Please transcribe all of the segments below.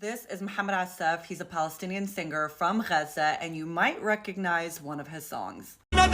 This is Mohammed Assaf. He's a Palestinian singer from Gaza, and you might recognize one of his songs. I've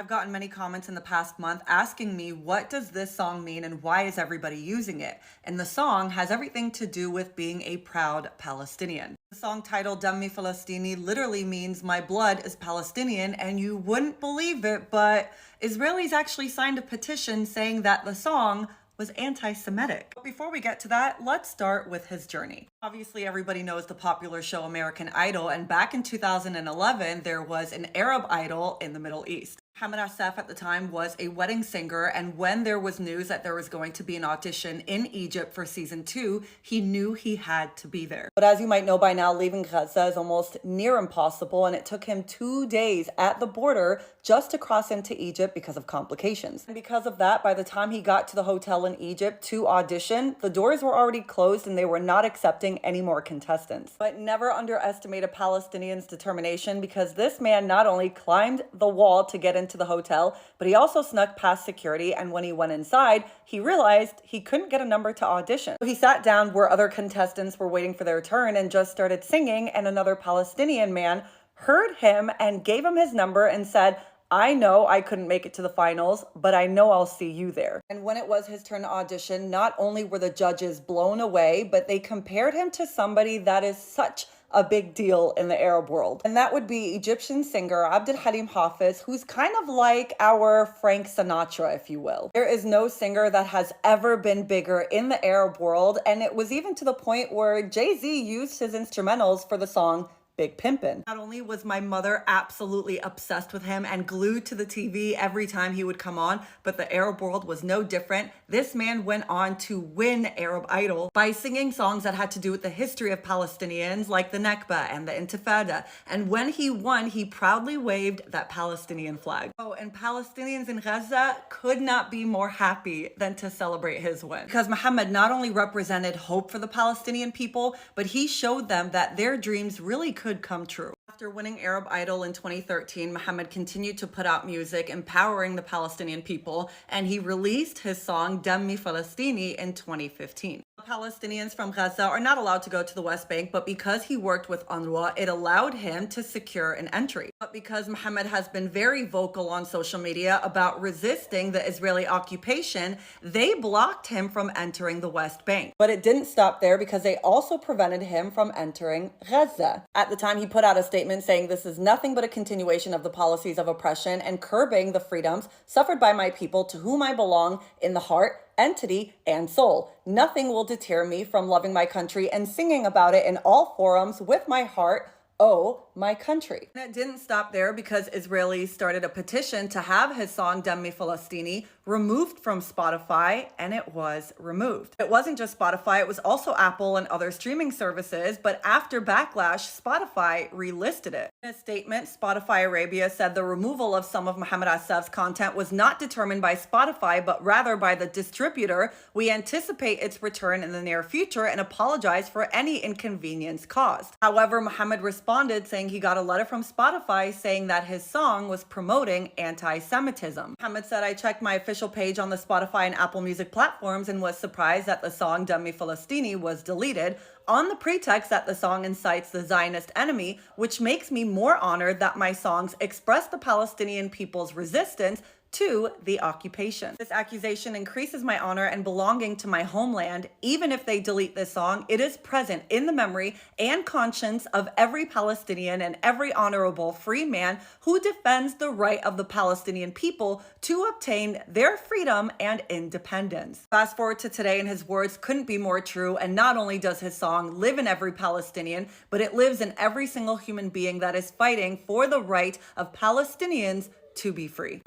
gotten many comments in the past month asking me, what does this song mean and why is everybody using it? And the song has everything to do with being a proud Palestinian. The song titled Dammi Falastini literally means my blood is Palestinian, and you wouldn't believe it, but Israelis actually signed a petition saying that the song was anti-Semitic. But before we get to that, let's start with his journey. Obviously, everybody knows the popular show American Idol, and back in 2011, there was an Arab idol in the Middle East. Mohammed Assaf at the time was a wedding singer, and when there was news that there was going to be an audition in Egypt for season 2, he knew he had to be there. But as you might know by now, leaving Gaza is almost near impossible, and it took him 2 days at the border just to cross into Egypt because of complications. And because of that, by the time he got to the hotel in Egypt to audition, the doors were already closed and they were not accepting any more contestants. But never underestimate a Palestinian's determination, because this man not only climbed the wall to get into the hotel, but he also snuck past security, and when he went inside, he realized he couldn't get a number to audition. So he sat down where other contestants were waiting for their turn and just started singing, and another Palestinian man heard him and gave him his number and said, I know I couldn't make it to the finals, but I know I'll see you there. And when it was his turn to audition, not only were the judges blown away, but they compared him to somebody that is such a big deal in the Arab world. And that would be Egyptian singer Abdel Halim Hafez, who's kind of like our Frank Sinatra, if you will. There is no singer that has ever been bigger in the Arab world, and it was even to the point where Jay-Z used his instrumentals for the song Big Pimpin'. Not only was my mother absolutely obsessed with him and glued to the TV every time he would come on, but the Arab world was no different. This man went on to win Arab Idol by singing songs that had to do with the history of Palestinians, like the Nakba and the Intifada. And when he won, he proudly waved that Palestinian flag. Oh, and Palestinians in Gaza could not be more happy than to celebrate his win. Because Mohammed not only represented hope for the Palestinian people, but he showed them that their dreams really could come true. After winning Arab Idol in 2013, Mohammed continued to put out music empowering the Palestinian people, and he released his song Dammi Falastini in 2015. Palestinians from Gaza are not allowed to go to the West Bank, but because he worked with UNRWA, it allowed him to secure an entry. But because Mohammed has been very vocal on social media about resisting the Israeli occupation, they blocked him from entering the West Bank. But it didn't stop there, because they also prevented him from entering Gaza. At the time, he put out a statement saying, "This is nothing but a continuation of the policies of oppression and curbing the freedoms suffered by my people, to whom I belong in the heart, entity, and soul. Nothing will deter me from loving my country and singing about it in all forums with my heart, oh, my country." And it didn't stop there, because Israelis started a petition to have his song Dammi Falastini removed from Spotify, and it was removed. It wasn't just Spotify, it was also Apple and other streaming services, but after backlash, Spotify relisted it. In a statement, Spotify Arabia said the removal of some of Mohammed Assaf's content was not determined by Spotify, but rather by the distributor. We anticipate its return in the near future and apologize for any inconvenience caused. However, Mohammed responded saying he got a letter from Spotify saying that his song was promoting anti-Semitism. Mohammed said, "I checked my official page on the Spotify and Apple Music platforms and was surprised that the song Dammi Falastini was deleted on the pretext that the song incites the Zionist enemy, which makes me more honored that my songs express the Palestinian people's resistance to the occupation. This accusation increases my honor and belonging to my homeland. Even if they delete this song, it is present in the memory and conscience of every Palestinian and every honorable free man who defends the right of the Palestinian people to obtain their freedom and independence." Fast forward to today, and his words couldn't be more true. And not only does his song live in every Palestinian, but it lives in every single human being that is fighting for the right of Palestinians to be free.